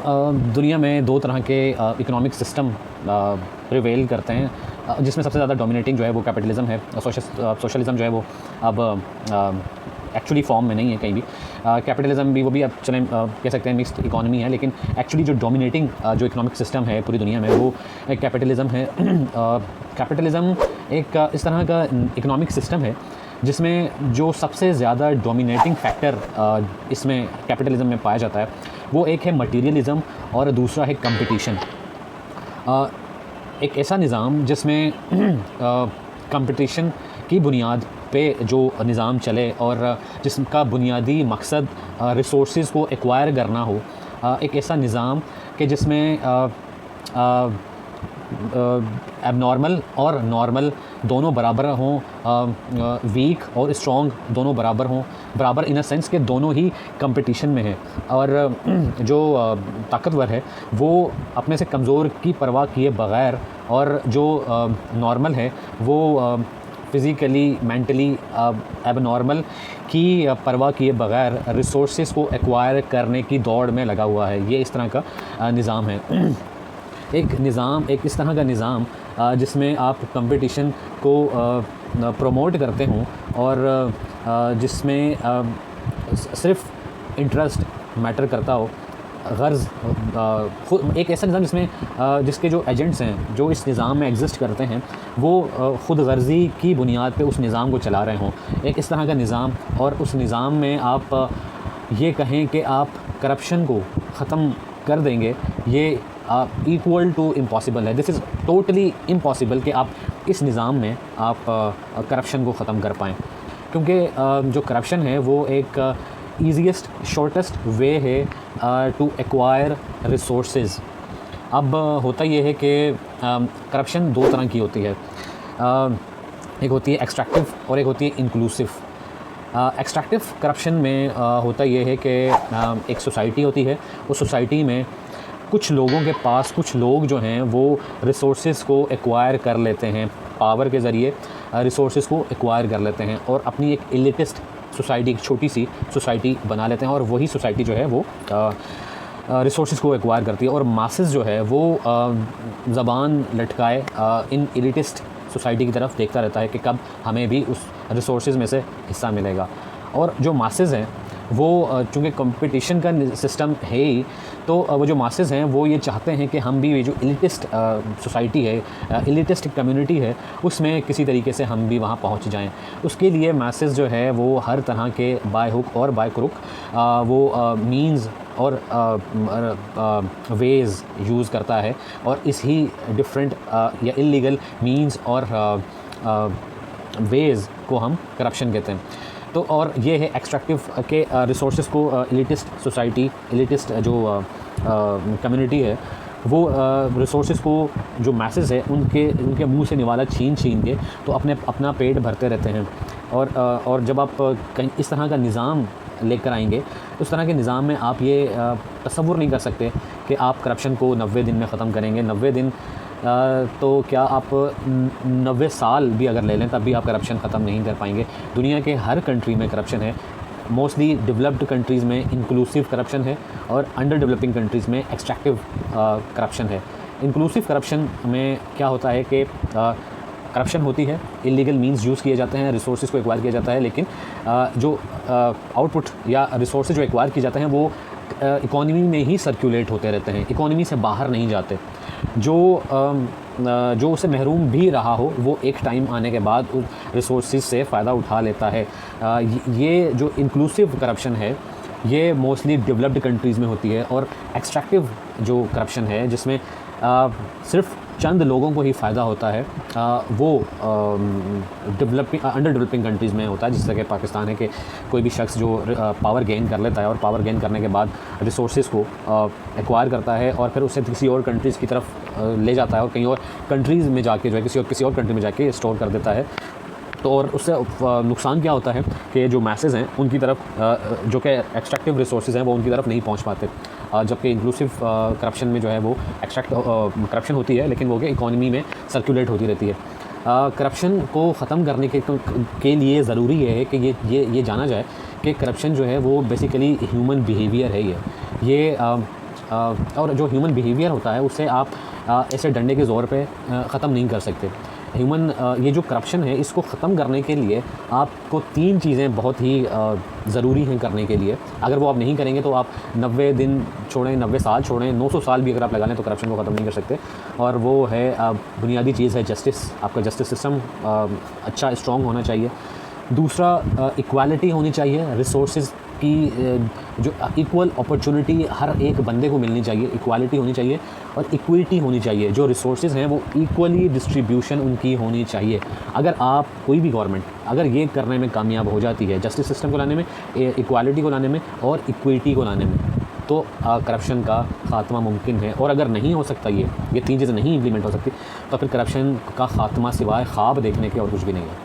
दुनिया में दो तरह के इकोनॉमिक सिस्टम प्रिवेल करते हैं, जिसमें सबसे ज़्यादा डोमिनेटिंग जो है वो कैपिटलिज्म है। सोशलिज़म जो है वो अब एक्चुअली फॉर्म में नहीं है कहीं भी। कैपिटलिज्म भी वो भी अब चलें कह सकते हैं मिक्स्ड इकोनॉमी है, लेकिन एक्चुअली जो डोमिनेटिंग जो इकोनॉमिक सिस्टम है पूरी दुनिया में वो एक कैपिटलिज्म है। कैपिटलिज्म एक इस तरह का इकोनॉमिक सिस्टम है जिसमें जो सबसे ज़्यादा डोमिनेटिंग फैक्टर इसमें कैपिटलिज्म में पाया जाता है वो एक है मटीरियलिज़म और दूसरा है कंपटीशन। एक ऐसा निज़ाम जिसमें कंपटीशन की बुनियाद पे जो निज़ाम चले और जिसका बुनियादी मकसद रिसोर्सेज़ को एक्वायर करना हो, एक ऐसा निज़ाम कि जिसमें एबनॉर्मल और नॉर्मल दोनों बराबर हों, वीक और स्ट्रॉन्ग दोनों बराबर हों, बराबर इन अ सेंस कि दोनों ही कंपटीशन में हैं और जो ताकतवर है वो अपने से कमज़ोर की परवाह किए बग़ैर और जो नॉर्मल है वो फ़िज़िकली मेंटली एबनॉर्मल की परवाह किए बग़ैर रिसोर्सेज़ को एक्वायर करने की दौड़ में लगा हुआ है। ये इस तरह का निज़ाम है। एक इस तरह का निज़ाम जिसमें आप कंपटीशन को प्रमोट करते हों और जिसमें सिर्फ इंटरेस्ट मैटर करता हो, गर्ज़ एक ऐसा निज़ाम जिसमें जिसके जो एजेंट्स हैं जो इस निज़ाम में एग्जिस्ट करते हैं वो ख़ुद गर्ज़ी की बुनियाद पे उस निज़ाम को चला रहे हों। एक इस तरह का निज़ाम, और उस निज़ाम में आप ये कहें कि आप करप्शन को ख़त्म कर देंगे, ये इक्वल टू इम्पॉसिबल है। दिस इज़ टोटली इम्पॉसिबल कि आप इस निज़ाम में आप करप्शन को ख़त्म कर पाएँ, क्योंकि जो करप्शन है वो एक ईज़ीएस्ट शॉर्टेस्ट वे है टू एक्वायर रिसोर्सेज़। अब होता ये है कि करप्शन दो तरह की होती है, एक होती है एक्सट्रैक्टिव और एक होती है इंक्लूसिव। एक्सट्रैक्टिव करप्शन में होता ये है कि एक सोसाइटी होती है, उस सोसाइटी में कुछ लोगों के पास, कुछ लोग जो हैं वो रिसोर्सेज़ को एक्वायर कर लेते हैं, पावर के ज़रिए रिसोर्सेज़ को एक्वायर कर लेते हैं और अपनी एक एलिटिस्ट सोसाइटी, एक छोटी सी सोसाइटी बना लेते हैं और वही सोसाइटी जो है वो रिसोर्सेज़ को एक्वायर करती है और मासेस जो है वो ज़बान लटकाए इन एलिटिस्ट सोसाइटी की तरफ देखता रहता है कि कब हमें भी उस रिसोर्सेज़ में से हिस्सा मिलेगा। और जो मासेस हैं वो चूँकि कंपटीशन का सिस्टम है ही, तो वो जो मासेस हैं वो ये चाहते हैं कि हम भी ये जो एलिटिस्ट सोसाइटी है, एलिटिस्ट कम्युनिटी है, उसमें किसी तरीके से हम भी वहाँ पहुँच जाएं। उसके लिए मासेस जो है वो हर तरह के बाय हुक और बाय क्रुक वो मींस और वेज़ यूज़ करता है और इसी डिफरेंट या इल्लीगल मींस और वेज़ को हम करप्शन कहते हैं। तो और ये है एक्सट्रैक्टिव के रिसोर्सेज़ को एलिटिस्ट सोसाइटी, एलिटिस्ट जो कम्युनिटी है वो रिसोर्सेज़ को जो मैसेज है उनके मुंह से निवाला छीन के तो अपना पेट भरते रहते हैं। और जब आप कहीं इस तरह का निज़ाम लेकर आएंगे, उस तरह के निज़ाम में आप ये तसव्वुर नहीं कर सकते कि आप करप्शन को 90 दिन में ख़त्म करेंगे। 90 दिन तो क्या आप 90 साल भी अगर ले लें तब भी आप करप्शन ख़त्म नहीं कर पाएंगे। दुनिया के हर कंट्री में करप्शन है। मोस्टली डेवलप्ड कंट्रीज़ में इंक्लूसिव करप्शन है और अंडर डेवलपिंग कंट्रीज़ में एक्सट्रैक्टिव करप्शन है। इंक्लूसिव करप्शन में क्या होता है कि करप्शन होती है, इलीगल मींस यूज़ किए जाते हैं, रिसोर्सेज को एक्वायर किया जाता है, लेकिन जो आउटपुट या रिसोर्सेज जो एक्वायर किए जाते हैं वो इकोनॉमी में ही सर्कुलेट होते रहते हैं, इकोनॉमी से बाहर नहीं जाते। जो उसे महरूम भी रहा हो वो एक टाइम आने के बाद उस रिसोर्सेज से फ़ायदा उठा लेता है। ये जो इंक्लूसिव करप्शन है ये मोस्टली डेवलप्ड कंट्रीज़ में होती है। और एक्सट्रैक्टिव जो करप्शन है जिसमें सिर्फ चंद लोगों को ही फ़ायदा होता है, वो अंडर डेवलपिंग कंट्रीज़ में होता है। जिस तरह के पाकिस्तान है कि कोई भी शख्स जो पावर गेन कर लेता है और पावर गेन करने के बाद रिसोर्सेज़ को एक्वायर करता है और फिर उसे किसी और कंट्रीज़ की तरफ ले जाता है और कहीं और कंट्रीज़ में जाके जो है किसी और कंट्री में जाके स्टोर कर देता है। तो और उससे नुकसान क्या होता है कि जो मैसेज हैं उनकी तरफ जो कि एक्सट्रैक्टिव रिसोर्सेज हैं वो उनकी तरफ नहीं पहुंच पाते, जबकि इंक्लूसिव करप्शन में जो है वो करप्शन होती है लेकिन वो कि इकोनॉमी में सर्कुलेट होती रहती है। करप्शन को ख़त्म करने के लिए ज़रूरी है कि ये जाना जाए कि करप्शन जो है वो बेसिकली ह्यूमन बिहेवियर है। ये और जो ह्यूमन बिहेवियर होता है उसे आप ऐसे डंडे के ज़ोर पे ख़त्म नहीं कर सकते। ये जो करप्शन है इसको ख़त्म करने के लिए आपको 3 चीज़ें बहुत ही ज़रूरी हैं करने के लिए। अगर वो आप नहीं करेंगे तो आप 90 दिन छोड़ें, 90 साल छोड़ें, 900 साल भी अगर आप लगा लें तो करप्शन को ख़त्म नहीं कर सकते। और वो है बुनियादी चीज़ है जस्टिस। आपका जस्टिस सिस्टम अच्छा स्ट्रॉन्ग होना चाहिए। दूसरा इक्वालिटी होनी चाहिए, रिसोर्सेज की जो इक्वल अपॉर्चुनिटी हर एक बंदे को मिलनी चाहिए, इक्वालिटी होनी चाहिए और इक्विटी होनी चाहिए। जो रिसोर्सेज हैं वो इक्वली डिस्ट्रीब्यूशन उनकी होनी चाहिए। अगर आप कोई भी गवर्नमेंट अगर ये करने में कामयाब हो जाती है, जस्टिस सिस्टम को लाने में, इक्वालिटी को लाने में और इक्विटी को लाने में, तो करप्शन का ख़ात्मा मुमकिन है। और अगर नहीं हो सकता ये 3 चीज़ें नहीं इम्प्लीमेंट हो सकती तो फिर करप्शन का ख़ात्मा सिवाय ख्वाब देखने के और कुछ भी नहीं है।